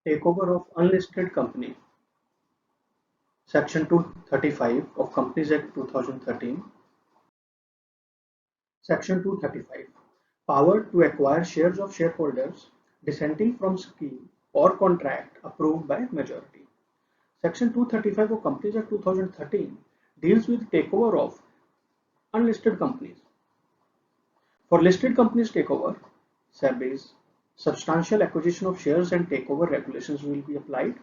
Takeover of unlisted company. Section 235 of Companies Act 2013. Section 235. Power to acquire shares of shareholders dissenting from scheme or contract approved by majority. Section 235 of Companies Act 2013 deals with takeover of unlisted companies. For listed companies takeover, SEBI's substantial acquisition of shares and takeover regulations will be applied.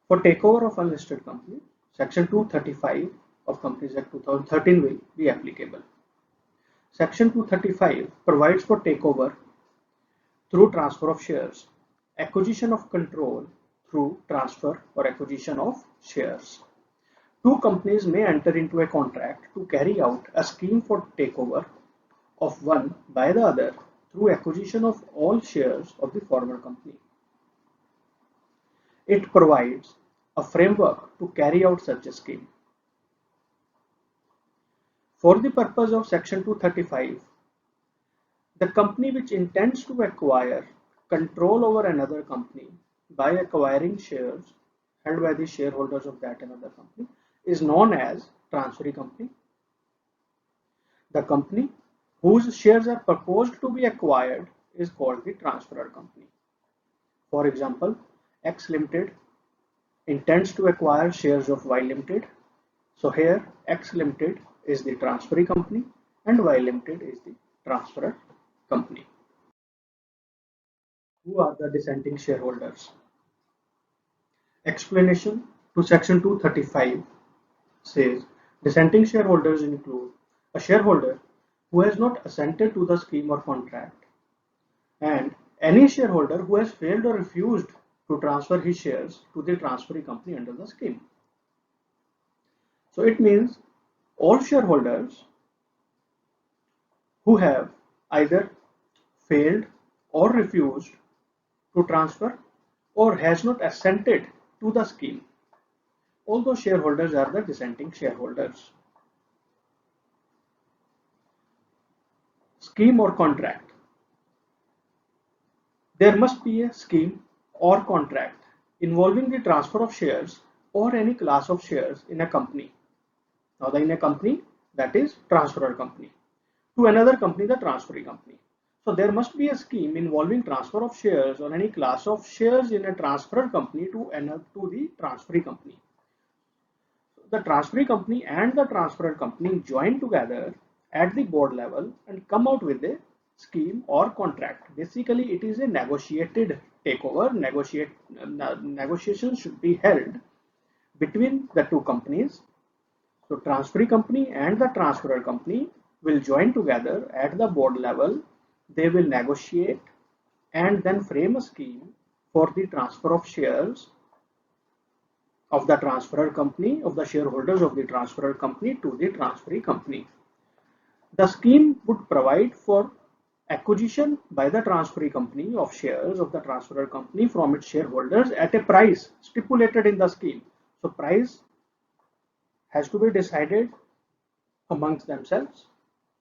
For takeover of unlisted company, Section 235 of Companies Act 2013 will be applicable. Section 235 provides for takeover through transfer of shares, acquisition of control through transfer or acquisition of shares. Two companies may enter into a contract to carry out a scheme for takeover of one by the other through acquisition of all shares of the former company. It provides a framework to carry out such a scheme. For the purpose of Section 235, the company which intends to acquire control over another company by acquiring shares held by the shareholders of that another company is known as transferee company. The company whose shares are proposed to be acquired is called the transferor company. For example, X Limited intends to acquire shares of Y Limited. So here X Limited is the transferee company and Y Limited is the transferor company. Who are the dissenting shareholders? Explanation to Section 235 says dissenting shareholders include a shareholder who has not assented to the scheme or contract and any shareholder who has failed or refused to transfer his shares to the transferee company under the scheme. So it means all shareholders who have either failed or refused to transfer or has not assented to the scheme. All those shareholders are the dissenting shareholders. Scheme or contract. There must be a scheme or contract involving the transfer of shares or any class of shares in a company. Now in a company, that is transferor company, to another company, the transferee company. So there must be a scheme involving transfer of shares or any class of shares in a transferor company to the transferee company. The transferee company and the transferor company join together at the board level and come out with a scheme or contract. Basically, it is a negotiated takeover. Negotiations should be held between the two companies. So transferee company and the transferor company will join together at the board level. They will negotiate and then frame a scheme for the transfer of shares of the transferor company, of the shareholders of the transferor company to the transferee company. The scheme would provide for acquisition by the transferee company of shares of the transferor company from its shareholders at a price stipulated in the scheme. So price has to be decided amongst themselves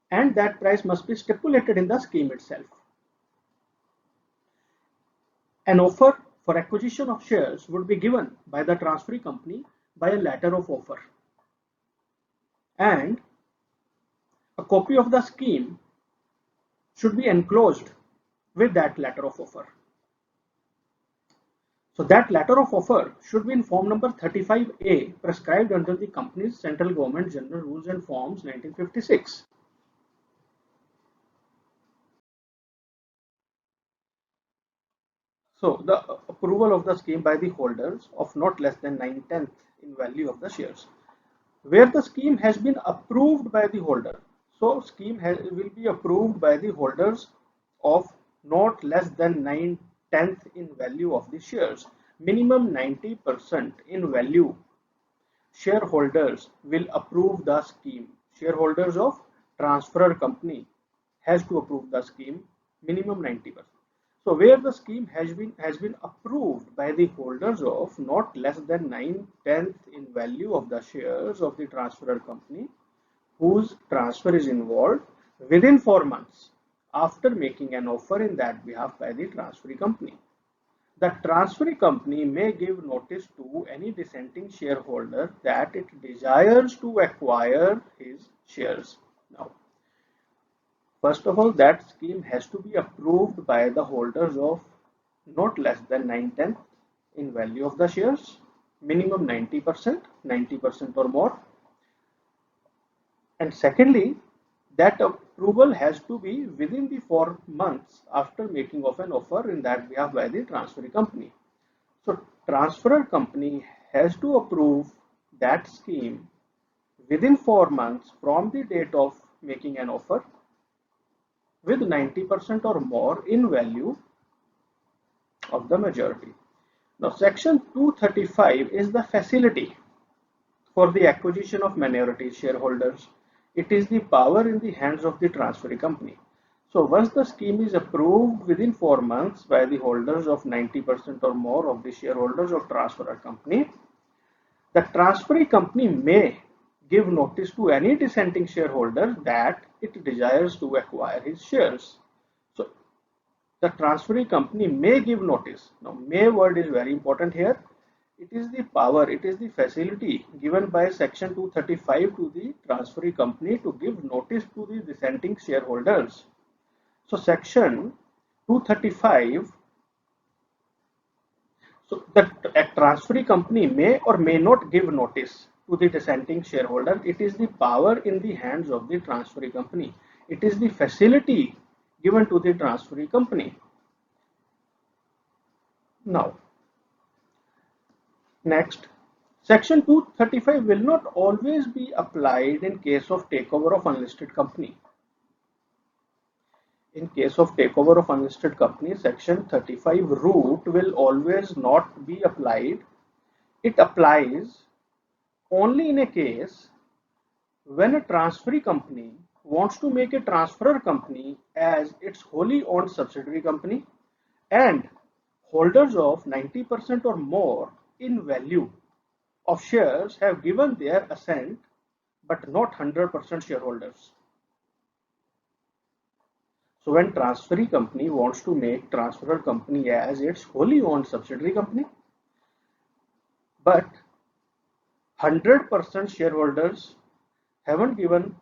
and that price must be stipulated in the scheme itself. An offer for acquisition of shares would be given by the transferee company by a letter of offer, and a copy of the scheme should be enclosed with that letter of offer. So that letter of offer should be in form number 35A prescribed under the company's Central Government General Rules and Forms 1956. So the approval of the scheme by the holders of not less than 9/10 in value of the shares. Where the scheme has been approved by the holder, so scheme will be approved by the holders of not less than 9/10 in value of the shares. Minimum 90% in value. Shareholders will approve the scheme. Shareholders of transferor company has to approve the scheme, minimum 90%. So where the scheme has been approved by the holders of not less than 9/10 in value of the shares of the transferor company whose transfer is involved within 4 months after making an offer in that behalf by the transferee company. The transferee company may give notice to any dissenting shareholder that it desires to acquire his shares. Now, first of all, that scheme has to be approved by the holders of not less than 9/10 in value of the shares, minimum 90%, 90% or more. And secondly, that approval has to be within the 4 months after making of an offer in that behalf by the transferee company. So transferor company has to approve that scheme within 4 months from the date of making an offer with 90% or more in value of the majority. Now section 235 is the facility for the acquisition of minority shareholders. It is the power in the hands of the transferee company. So once the scheme is approved within 4 months by the holders of 90% or more of the shareholders of transferor company, the transferee company may give notice to any dissenting shareholder that it desires to acquire his shares. So the transferee company may give notice. Now, may word is very important here. It is the power, it is the facility given by section 235 to the transferee company to give notice to the dissenting shareholders. So section 235, so the transferee company may or may not give notice to the dissenting shareholder. It is the power in the hands of the transferee company. It is the facility given to the transferee company. Now, next, section 235 will not always be applied in case of takeover of unlisted company. In case of takeover of unlisted company, section 35 root will always not be applied. It applies only in a case when a transferee company wants to make a transferor company as its wholly owned subsidiary company and holders of 90% or more in value of shares have given their assent but not 100% shareholders. So when transferee company wants to make transferor company as its wholly owned subsidiary company, but 100% shareholders haven't given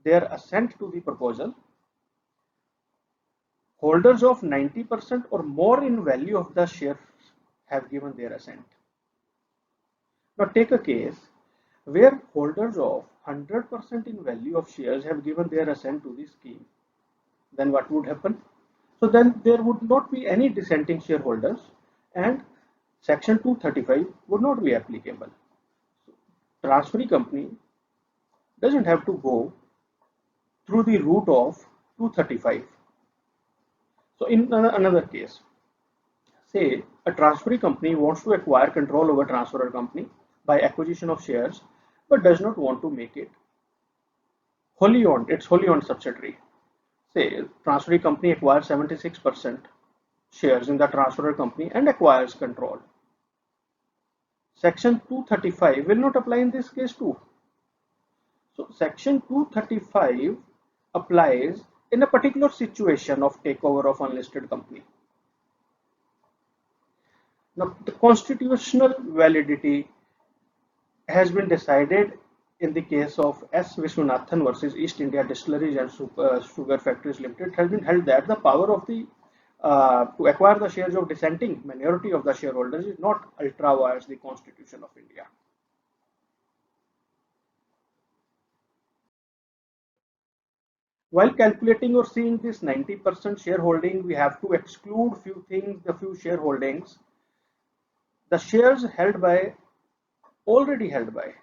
their assent to the proposal, holders of 90% or more in value of the shares have given their assent. Now take a case where holders of 100% in value of shares have given their assent to the scheme. Then what would happen? So then there would not be any dissenting shareholders and section 235 would not be applicable. Transferee company doesn't have to go through the route of 235. So in another case, say a transferee company wants to acquire control over transferor company by acquisition of shares but does not want to make it wholly owned, its wholly owned subsidiary. Say transferee company acquires 76% shares in the transferor company and acquires control. Section 235 will not apply in this case too. So section 235 applies in a particular situation of takeover of unlisted company. Now the constitutional validity has been decided in the case of S. Viswanathan versus East India Distilleries and Sugar Factories Limited. It has been held that the power of the to acquire the shares of dissenting minority of the shareholders is not ultra vires the Constitution of India. While calculating or seeing this 90% shareholding, we have to exclude few things, the few shareholdings. The shares held by, already held by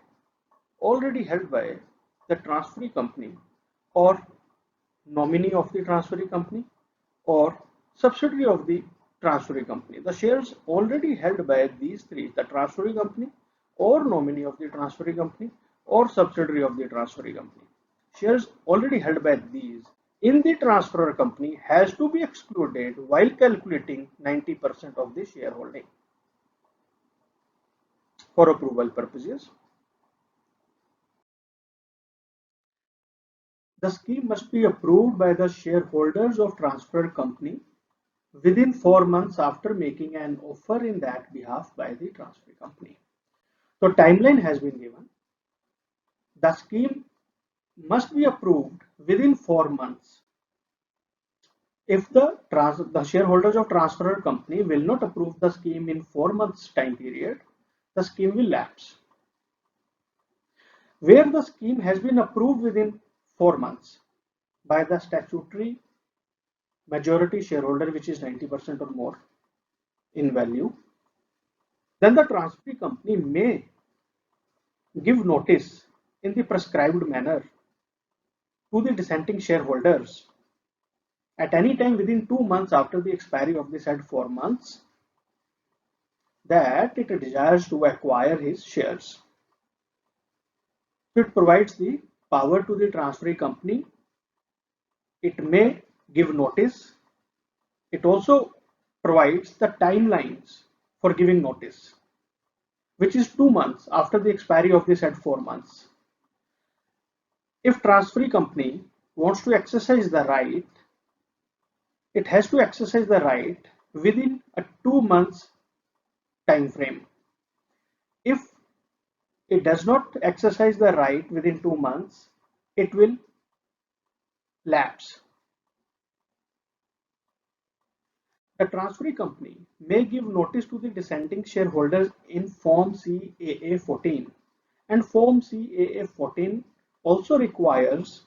the transferee company or nominee of the transferee company or subsidiary of the transferee company. The shares already held by these three, the transferee company or nominee of the transferee company or subsidiary of the transferee company. Shares already held by these in the transferor company has to be excluded while calculating 90% of the shareholding for approval purposes. The scheme must be approved by the shareholders of transferor company within 4 months after making an offer in that behalf by the transferee company. So timeline has been given. The scheme must be approved within 4 months. If the shareholders of transferor company will not approve the scheme in 4 months time period, the scheme will lapse. Where the scheme has been approved within 4 months by the statutory majority shareholder, which is 90% or more in value, then the transferee company may give notice in the prescribed manner to the dissenting shareholders at any time within 2 months after the expiry of the said 4 months that it desires to acquire his shares. It provides the power to the transferee company. It may give notice. It also provides the timelines for giving notice, which is 2 months after the expiry of the said 4 months. If transferee company wants to exercise the right, it has to exercise the right within a 2 months time frame. If it does not exercise the right within 2 months, it will lapse. The transferee company may give notice to the dissenting shareholders in Form CAA 14, and Form CAA 14 also requires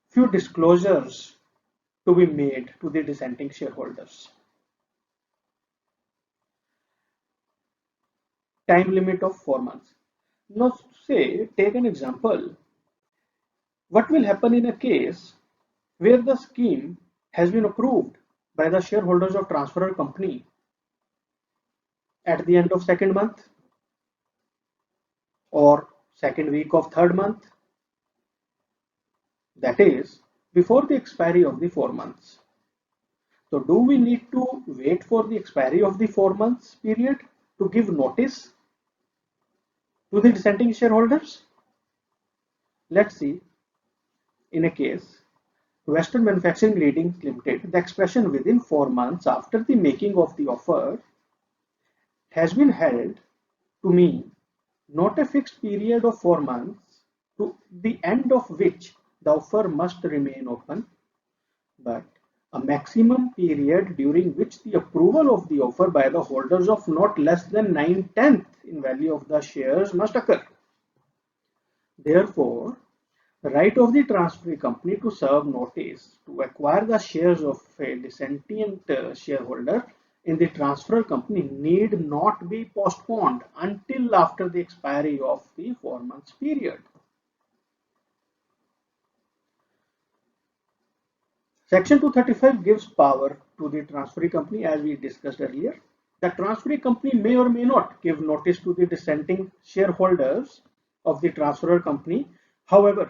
few disclosures to be made to the dissenting shareholders. Time limit of 4 months. Now, say, take an example. What will happen in a case where the scheme has been approved by the shareholders of transferor company at the end of second month or second week of third month, that is before the expiry of the 4 months. So do we need to wait for the expiry of the 4 months period to give notice to the dissenting shareholders? Let's see. In a case Western Manufacturing Leading Limited, the expression within 4 months after the making of the offer has been held to mean not a fixed period of 4 months to the end of which the offer must remain open, but a maximum period during which the approval of the offer by the holders of not less than 9/10 in value of the shares must occur. Therefore, the right of the transferee company to serve notice to acquire the shares of a dissentient shareholder in the transferor company need not be postponed until after the expiry of the 4 months period. Section 235 gives power to the transferee company, as we discussed earlier. The transferee company may or may not give notice to the dissenting shareholders of the transferor company. However,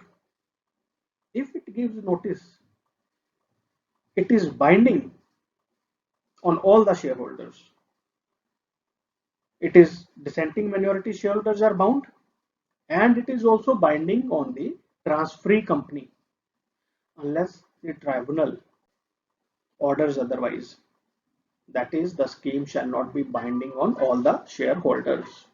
if it gives notice, it is binding on all the shareholders. It is dissenting minority shareholders are bound, and it is also binding on the transferee company unless the tribunal orders otherwise. That is, the scheme shall not be binding on all the shareholders.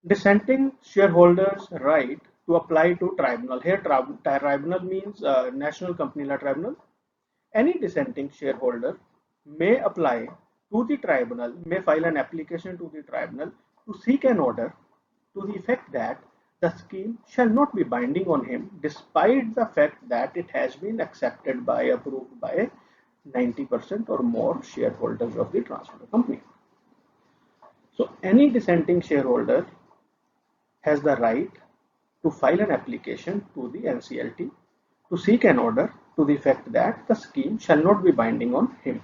Dissenting shareholders' right to apply to tribunal. Here, tribunal means National Company Law Tribunal. Any dissenting shareholder may apply to the tribunal, may file an application to the tribunal to seek an order to the effect that the scheme shall not be binding on him despite the fact that it has been accepted by, approved by 90% or more shareholders of the transfer company. So any dissenting shareholder has the right to file an application to the NCLT to seek an order to the effect that the scheme shall not be binding on him.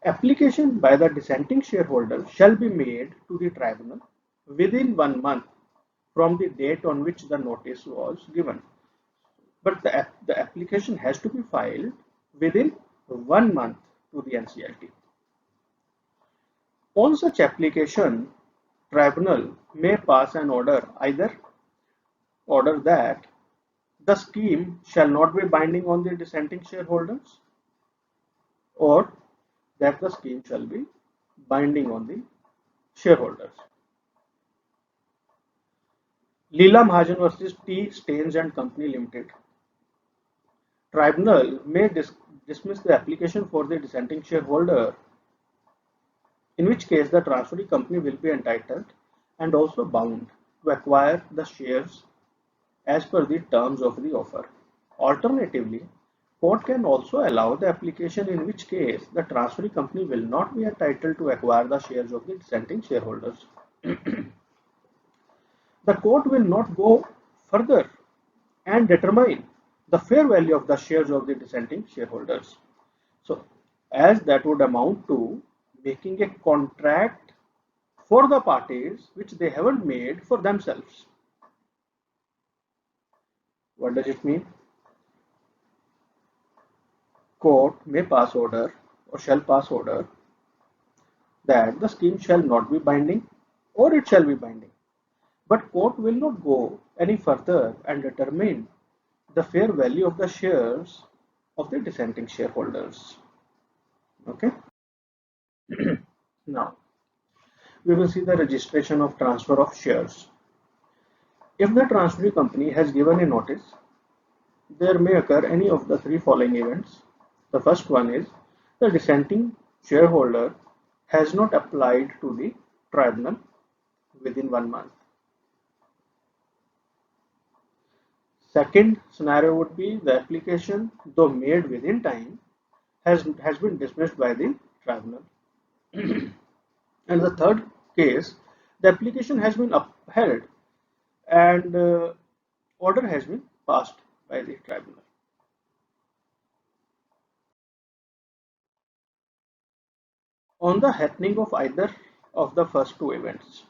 Application by the dissenting shareholder shall be made to the tribunal within 1 month from the date on which the notice was given. But the application has to be filed within 1 month to the NCLT. On such application, tribunal may pass an order, either order that the scheme shall not be binding on the dissenting shareholders, or that the scheme shall be binding on the shareholders. Leela Mahajan versus T. Staines and Company Limited. Tribunal may dismiss the application for the dissenting shareholder, in which case the transferee company will be entitled and also bound to acquire the shares as per the terms of the offer. Alternatively, court can also allow the application, in which case the transferee company will not be entitled to acquire the shares of the dissenting shareholders. The court will not go further and determine the fair value of the shares of the dissenting shareholders. So, as that would amount to making a contract for the parties which they haven't made for themselves. What does it mean? Court may pass order or shall pass order that the scheme shall not be binding or it shall be binding. But court will not go any further and determine the fair value of the shares of the dissenting shareholders. Okay. Now, we will see the registration of transfer of shares. If the transferee company has given a notice, there may occur any of the three following events. The first one is the dissenting shareholder has not applied to the tribunal within 1 month. Second scenario would be the application, though made within time, has been dismissed by the tribunal. And the third case, the application has been upheld and order has been passed by the tribunal. On the happening of either of the first two events,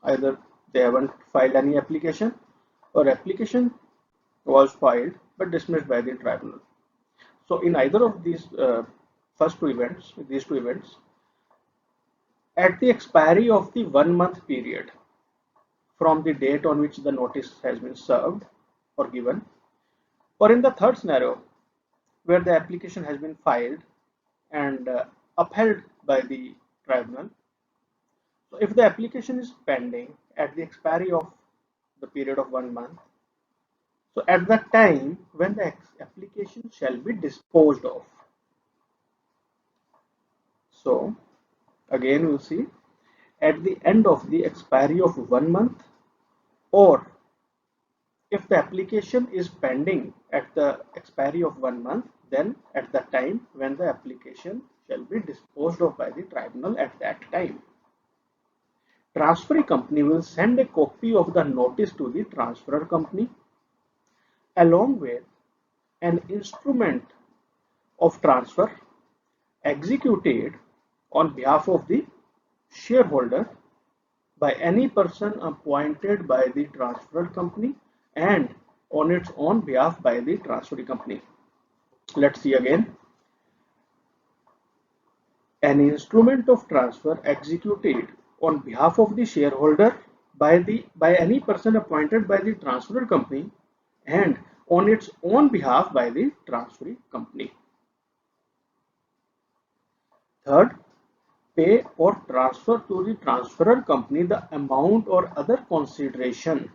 either they haven't filed any application or application was filed but dismissed by the tribunal. So in either of these these two events, at the expiry of the 1 month period from the date on which the notice has been served or given, or in the third scenario where the application has been filed and upheld by the tribunal. So if the application is pending at the expiry of the period of 1 month, so at that time when the application shall be disposed of. So again we'll see at the end of the expiry of 1 month, or if the application is pending at the expiry of 1 month, then at the time when the application shall be disposed of by the tribunal at that time. Transferee company will send a copy of the notice to the transferor company along with an instrument of transfer executed on behalf of the shareholder by any person appointed by the transferor company and on its own behalf by the transferee company. Let's see again. An instrument of transfer executed on behalf of the shareholder by any person appointed by the transferor company and on its own behalf by the transferee company. Third, pay or transfer to the transferor company the amount or other consideration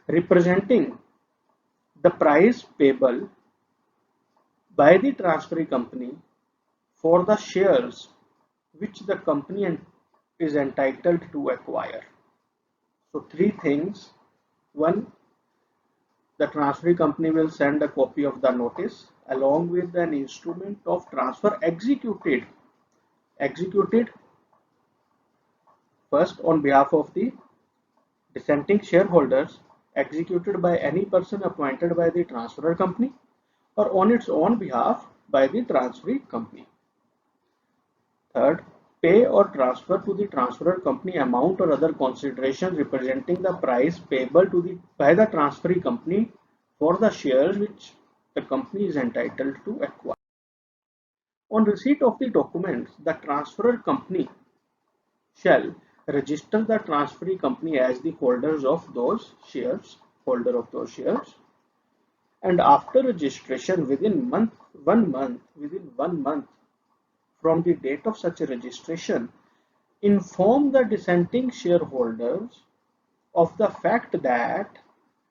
representing the price payable by the transferee company for the shares which the company is entitled to acquire. So three things. One, the transferee company will send a copy of the notice along with an instrument of transfer executed first on behalf of the dissenting shareholders, executed by any person appointed by the transferor company or on its own behalf by the transferee company. Third, pay or transfer to the transferor company amount or other consideration representing the price payable by the transferee company for the shares which the company is entitled to acquire. On receipt of the documents, the transferor company shall register the transferee company as the holders of those shares, and after registration within 1 month from the date of such a registration, inform the dissenting shareholders of the fact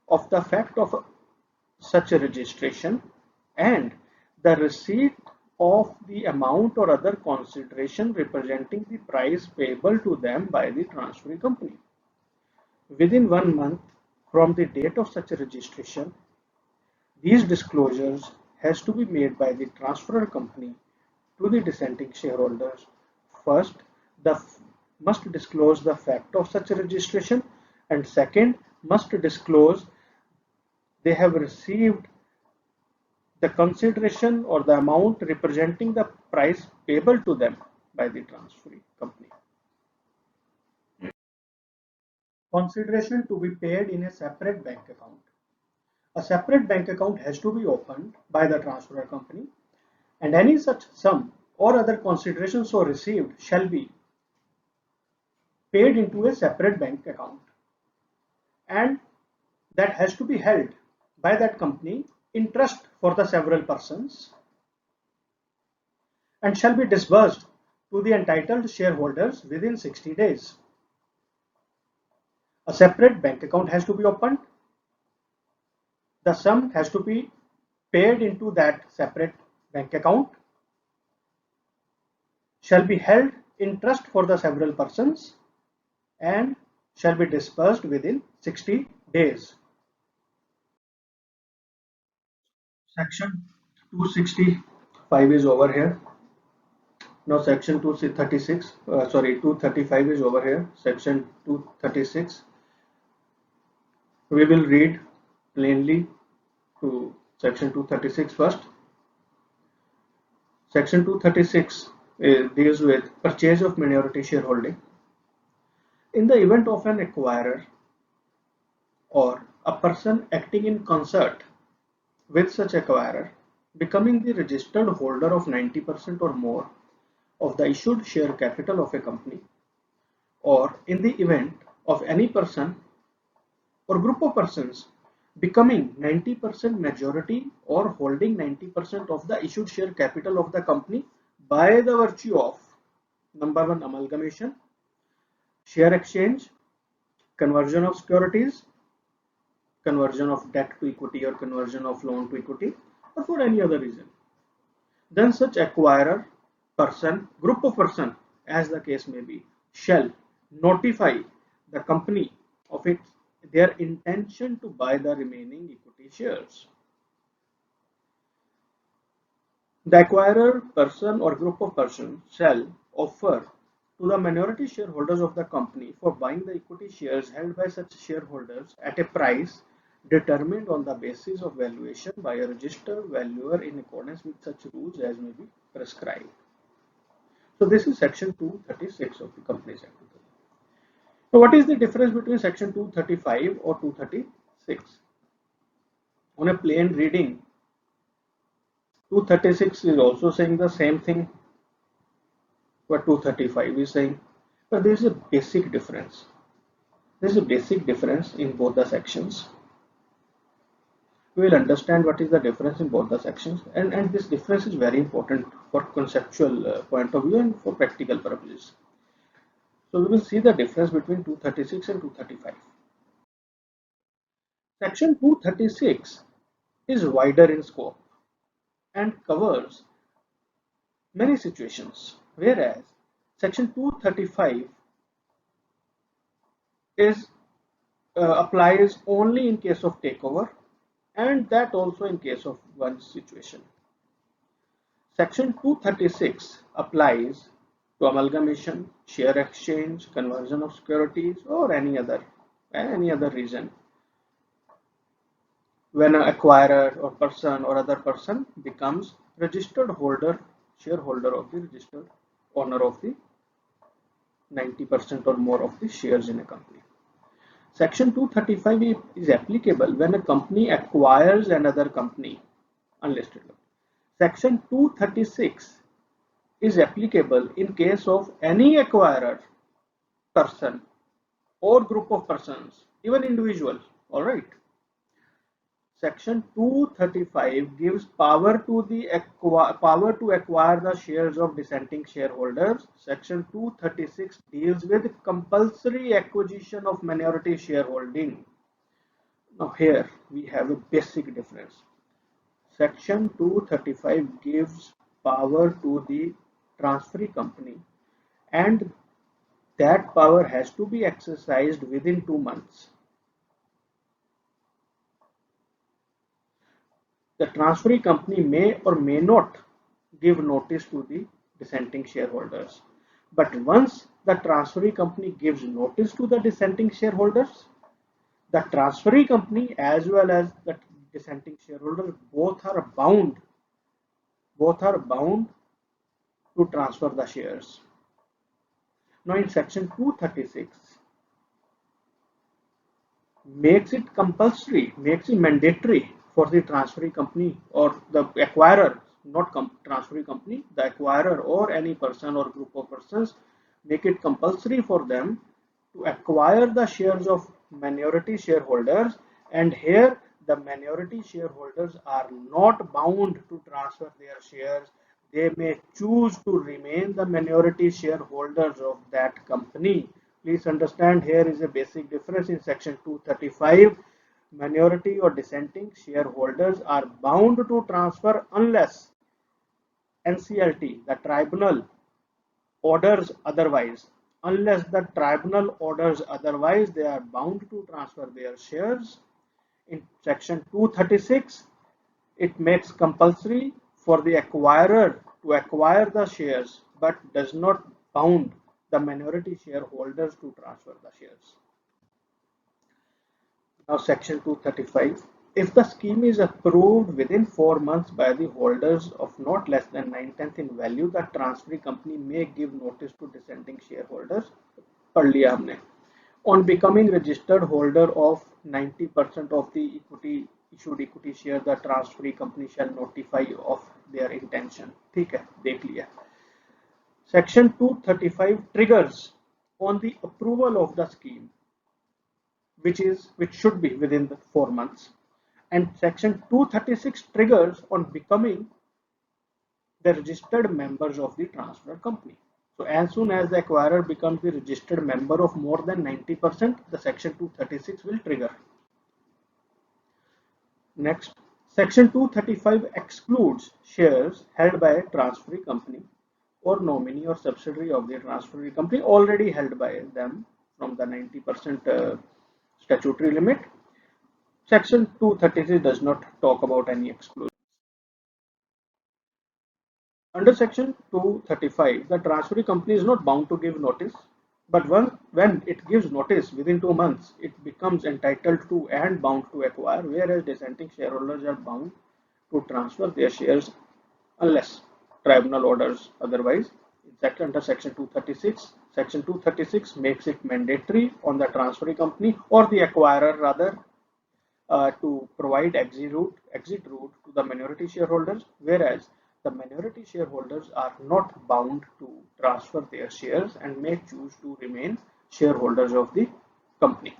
of such a registration and the receipt of the amount or other consideration representing the price payable to them by the transferee company. Within 1 month from the date of such a registration, these disclosures has to be made by the transferor company to the dissenting shareholders. First, the must disclose the fact of such a registration, and second, must disclose they have received the consideration or the amount representing the price payable to them by the transferee company. Consideration to be paid in a separate bank account. A separate bank account has to be opened by the transferor company, and any such sum or other consideration so received shall be paid into a separate bank account, and that has to be held by that company in trust for the several persons and shall be disbursed to the entitled shareholders within 60 days. A separate bank account has to be opened. The sum has to be paid into that separate bank account, shall be held in trust for the several persons, and shall be disbursed within 60 days. Section 265 is over here. Now section 235 is over here. Section 236. We will read plainly to section 236 first. Section 236 deals with purchase of minority shareholding. In the event of an acquirer or a person acting in concert with such acquirer becoming the registered holder of 90% or more of the issued share capital of a company, or in the event of any person or group of persons becoming 90% majority or holding 90% of the issued share capital of the company by the virtue of number 1, amalgamation, share exchange, conversion of securities, conversion of debt to equity or conversion of loan to equity, or for any other reason, then such acquirer, person, group of person, as the case may be, shall notify the company of their intention to buy the remaining equity shares. The acquirer, person or group of persons shall offer to the minority shareholders of the company for buying the equity shares held by such shareholders at a price determined on the basis of valuation by a registered valuer in accordance with such rules as may be prescribed. So this is section 236 of the Companies Act. So what is the difference between section 235 or 236? On a plain reading, 236 is also saying the same thing what 235 is saying, but there is a basic difference. There is a basic difference in both the sections. We will understand what is the difference in both the sections, and this difference is very important for conceptual point of view and for practical purposes. So we will see the difference between 236 and 235. Section 236 is wider in scope and covers many situations, whereas section 235 is applies only in case of takeover, and that also in case of one situation. Section 236 applies to amalgamation, share exchange, conversion of securities, or any other reason when an acquirer or person or other person becomes registered shareholder of the registered owner of the 90% or more of the shares in a company. Section 235 is applicable when a company acquires another company, unlisted company. Section 236 is applicable in case of any acquirer person or group of persons, even individual. All right. Section 235 gives power to acquire the shares of dissenting shareholders. Section 236 deals with compulsory acquisition of minority shareholding. Now here we have a basic difference. Section 235 gives power to the transferee company, and that power has to be exercised within 2 months. The transferee company may or may not give notice to the dissenting shareholders. But once the transferee company gives notice to the dissenting shareholders, the transferee company as well as the dissenting shareholders both are bound to transfer the shares. Now in section 236 makes it compulsory, makes it mandatory for the transferee company or the acquirer, not transferee company, the acquirer or any person or group of persons, make it compulsory for them to acquire the shares of minority shareholders, and here the minority shareholders are not bound to transfer their shares. They may choose to remain the minority shareholders of that company. Please understand, here is a basic difference. In section 235, minority or dissenting shareholders are bound to transfer unless NCLT, the tribunal, orders otherwise. Unless the tribunal orders otherwise, they are bound to transfer their shares. In section 236, it makes compulsory for the acquirer to acquire the shares but does not bound the minority shareholders to transfer the shares. Now section 235. If the scheme is approved within 4 months by the holders of not less than 9/10 in value, the transferee company may give notice to dissenting shareholders. पढ़ लिया हमने. On becoming registered holder of 90% of the issued equity share, the transferee company shall notify of their intention. ठीक है, देख लिया. Section 235 triggers on the approval of the scheme, which should be within the 4 months, and section 236 triggers on becoming the registered members of the transfer company. So as soon as the acquirer becomes the registered member of more than 90%, the section 236 will trigger. Next, section 235 excludes shares held by a transferee company or nominee or subsidiary of the transferee company already held by them from the 90% statutory limit. Section 236 does not talk about any exclusion. Under section 235, the transferee company is not bound to give notice, but when it gives notice within 2 months, it becomes entitled to and bound to acquire, whereas dissenting shareholders are bound to transfer their shares unless tribunal orders otherwise. Under section 236, section 236 makes it mandatory on the transferee company or the acquirer rather to provide exit route to the minority shareholders, whereas the minority shareholders are not bound to transfer their shares and may choose to remain shareholders of the company.